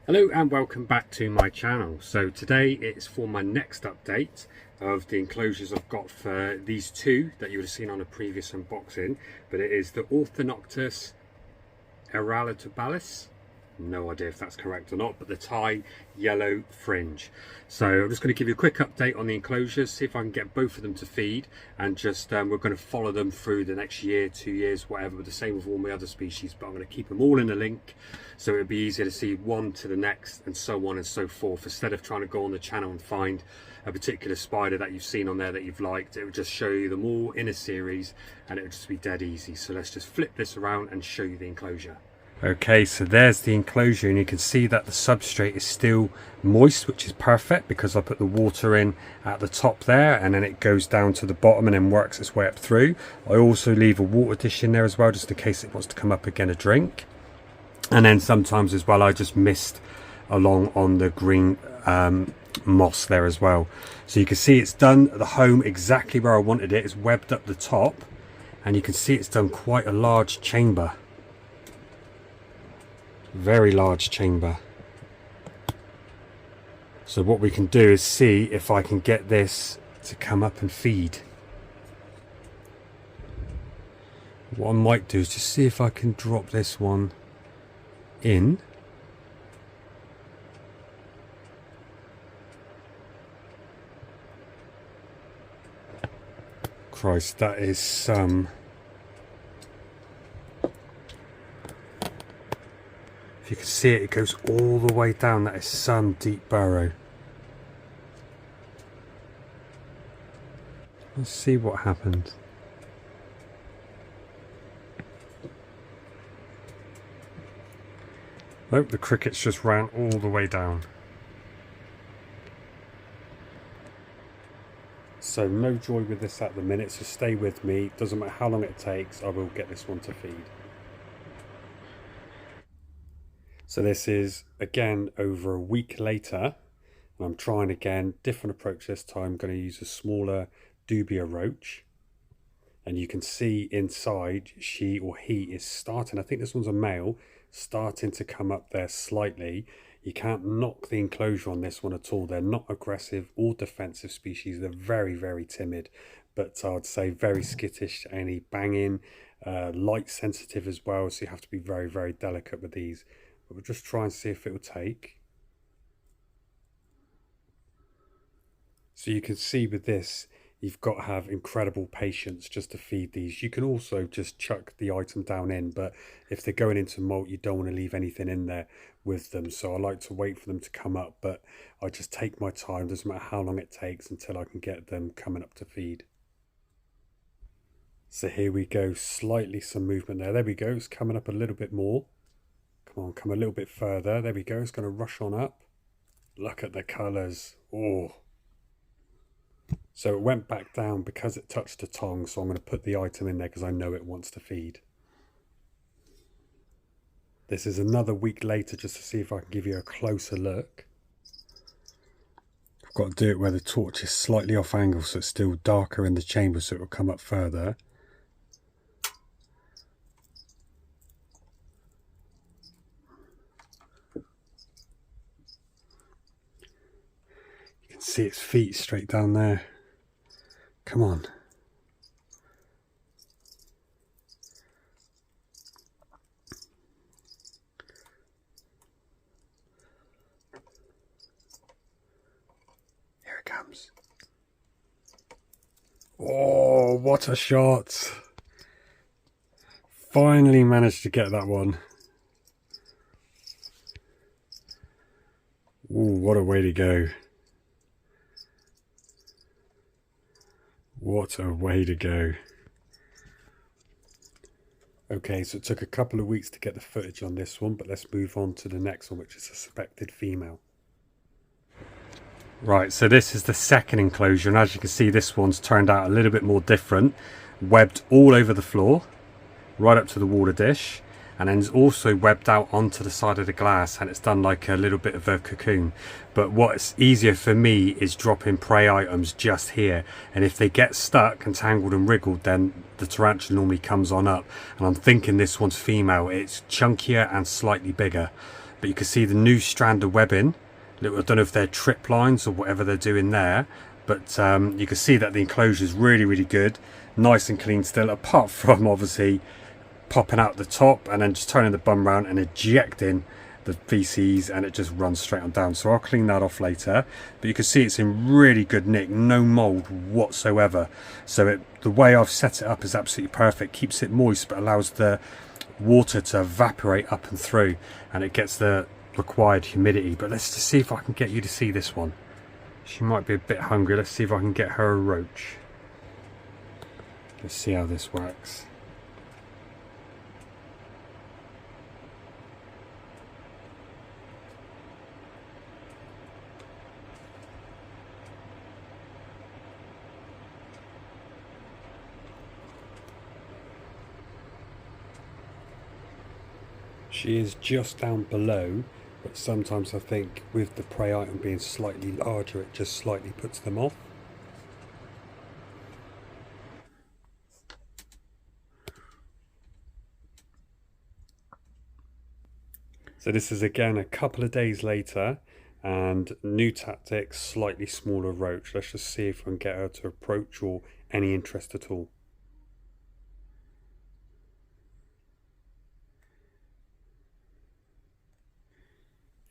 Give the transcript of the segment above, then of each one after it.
Hello and welcome back to my channel. So today it's for my next update of the enclosures I've got for these two that you would have seen on a previous unboxing, but it is the Ornithoctonus Aureotibialis. No idea if that's correct or not, but the Thai yellow fringe. So I'm just going to give you a quick update on the enclosures, see if I can get both of them to feed, and just we're going to follow them through the next year, 2 years, whatever, but the same with all my other species, but I'm going to keep them all in a link so it'll be easier to see one to the next and so on and so forth, instead of trying to go on the channel and find a particular spider that you've seen on there that you've liked. It would just show you them all in a series and it would just be dead easy. So let's just flip this around and show you the enclosure. Okay, so there's the enclosure, and you can see that the substrate is still moist, which is perfect because I put the water in at the top there and then it goes down to the bottom and then works its way up through. I also leave a water dish in there as well, just in case it wants to come up again a drink. And then sometimes as well I just mist along on the green moss there as well. So you can see it's done the home exactly where I wanted it. It's webbed up the top and you can see it's done quite a large chamber. Very large chamber. So what we can do is see if I can get this to come up and feed. What I might do is just see if I can drop this one in. Christ, that is some... If you can see it, it goes all the way down. That is some deep burrow. Let's see what happens. Nope, the crickets just ran all the way down. So no joy with this at the minute, so stay with me. Doesn't matter how long it takes, I will get this one to feed. So this is again over a week later, and I'm trying again, different approach this time. I'm going to use a smaller dubia roach, and you can see inside she or he is starting, I think this one's a male, starting to come up there slightly. You can't knock the enclosure on this one at all. They're not aggressive or defensive species. They're very timid, but I'd say very skittish to any banging, light sensitive as well, so you have to be very delicate with these. But we'll just try and see if it will take. So you can see with this, you've got to have incredible patience just to feed these. You can also just chuck the item down in, but if they're going into molt, you don't want to leave anything in there with them. So I like to wait for them to come up, but I just take my time. Doesn't matter how long it takes until I can get them coming up to feed. So here we go, slightly some movement there. There we go, it's coming up a little bit more. Come on, come a little bit further. There we go. It's going to rush on up. Look at the colours. Oh. So it went back down because it touched the tongue. So I'm going to put the item in there because I know it wants to feed. This is another week later just to see if I can give you a closer look. I've got to do it where the torch is slightly off angle so it's still darker in the chamber so it will come up further. See its feet straight down there. Come on. Here it comes. Oh, what a shot. Finally managed to get that one. Ooh, what a way to go. What a way to go. Okay, so it took a couple of weeks to get the footage on this one, but let's move on to the next one, which is a suspected female. Right, so this is the second enclosure, and as you can see, this one's turned out a little bit more different. Webbed all over the floor, right up to the water dish. and then it's also webbed out onto the side of the glass, and it's done like a little bit of a cocoon. But what's easier for me is dropping prey items just here, and if they get stuck and tangled and wriggled, then the tarantula normally comes on up. And I'm thinking this one's female. It's chunkier and slightly bigger, but you can see the new strand of webbing. I don't know if they're trip lines or whatever they're doing there, but you can see that the enclosure is really good, nice and clean still, apart from obviously popping out the top and then just turning the bum round and ejecting the feces, and it just runs straight on down. So I'll clean that off later, but you can see it's in really good nick, no mold whatsoever. So the way I've set it up is absolutely perfect, keeps it moist but allows the water to evaporate up and through, and it gets the required humidity. But let's just see if I can get you to see this one. She might be a bit hungry. Let's see if I can get her a roach. Let's see how this works. She is just down below, but sometimes I think with the prey item being slightly larger, it just slightly puts them off. So this is again a couple of days later, and new tactics, slightly smaller roach. Let's just see if we can get her to approach or any interest at all.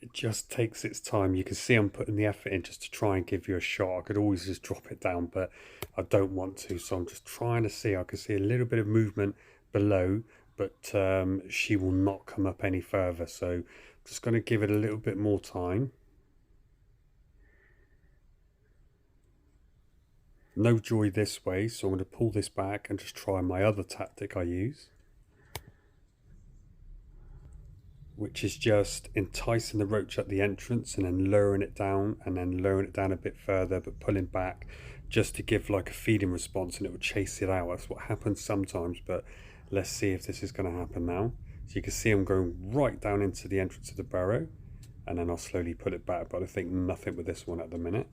It just takes its time. You can see I'm putting the effort in just to try and give you a shot. I could always just drop it down, but I don't want to, so I'm just trying to see. I can see a little bit of movement below, but she will not come up any further, so I'm just going to give it a little bit more time. No joy this way, so I'm going to pull this back and just try my other tactic I use, which is just enticing the roach at the entrance and then lowering it down, and then lowering it down a bit further but pulling back just to give like a feeding response, and it will chase it out. That's what happens sometimes, but let's see if this is going to happen now. So you can see I'm going right down into the entrance of the burrow, and then I'll slowly pull it back, but I think nothing with this one at the minute.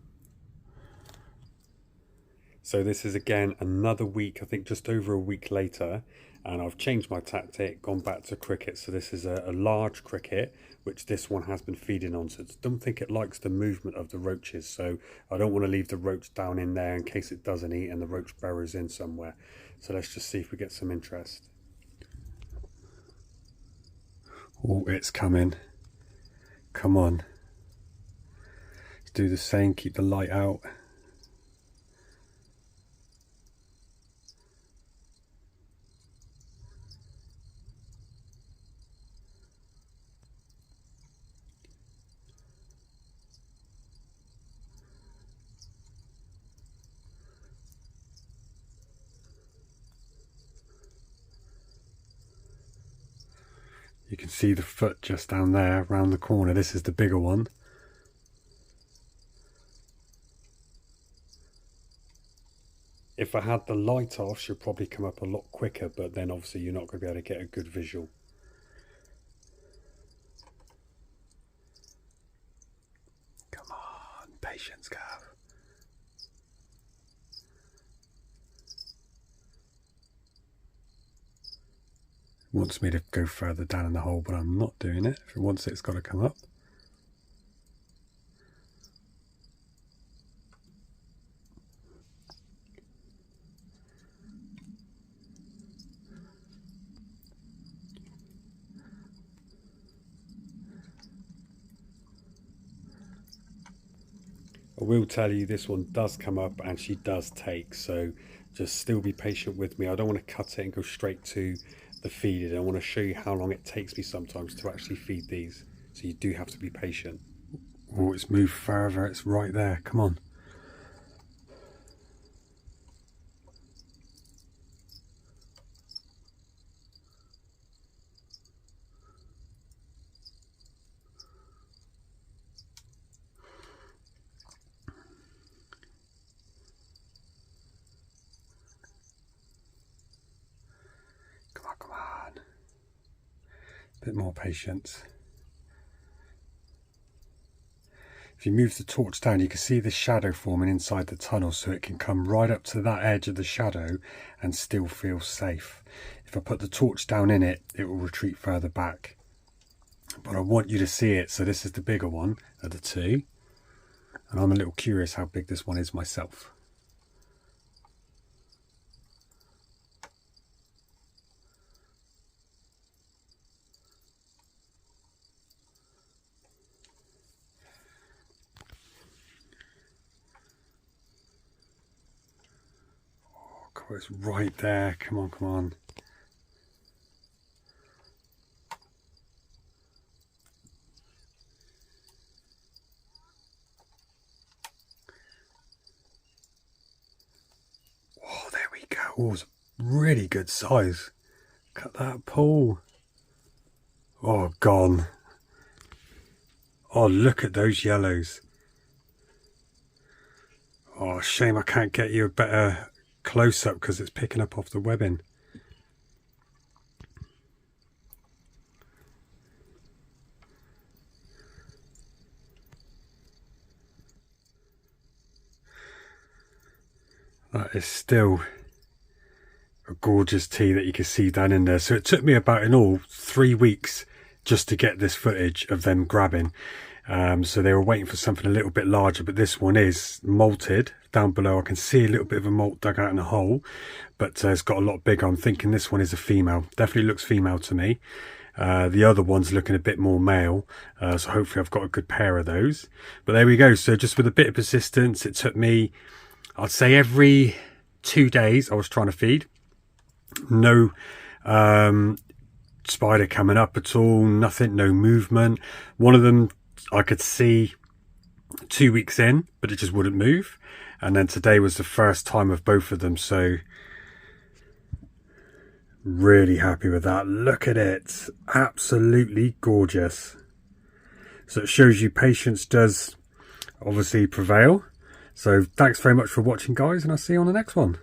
So this is again another week, I think just over a week later, and I've changed my tactic, gone back to cricket. So this is a large cricket, which this one has been feeding on. So I don't think it likes the movement of the roaches, so I don't want to leave the roach down in there in case it doesn't eat and the roach burrows in somewhere. So let's just see if we get some interest. Oh, it's coming. Come on. Let's do the same, keep the light out. You can see the foot just down there around the corner. This is the bigger one. If I had the light off, she'll probably come up a lot quicker, but then obviously you're not going to be able to get a good visual. Come on, patience, Gav. Wants me to go further down in the hole, but I'm not doing it. If it wants it, it's got to come up. I will tell you this one does come up and she does take, so just still be patient with me. I don't want to cut it and go straight to the feeding. I want to show you how long it takes me sometimes to actually feed these, so you do have to be patient. Oh, it's moved further, it's right there, come on. Come on. A bit more patience. If you move the torch down, you can see the shadow forming inside the tunnel, so it can come right up to that edge of the shadow and still feel safe. If I put the torch down in it, it will retreat further back. but I want you to see it. So this is the bigger one of the two, and I'm a little curious how big this one is myself. Oh God, it's right there. Come on, come on. Oh, there we go. Oh, it's a really good size. Look at that pool. Oh, gone. Oh, look at those yellows. Oh, shame I can't get you a better close-up because it's picking up off the webbing. That is still a gorgeous tea that you can see down in there. So it took me about in all 3 weeks just to get this footage of them grabbing. So they were waiting for something a little bit larger, but this one is molted. Down below I can see a little bit of a molt dug out in a hole, but it's got a lot bigger. I'm thinking this one is a female. Definitely looks female to me. The other one's looking a bit more male, so hopefully I've got a good pair of those. But there we go. So just with a bit of persistence, it took me, I'd say every 2 days I was trying to feed. No spider coming up at all, nothing, no movement. One of them I could see 2 weeks in, but it just wouldn't move. And then today was the first time of both of them, so really happy with that. Look at it, absolutely gorgeous. So it shows you patience does obviously prevail. So thanks very much for watching, guys, and I'll see you on the next one.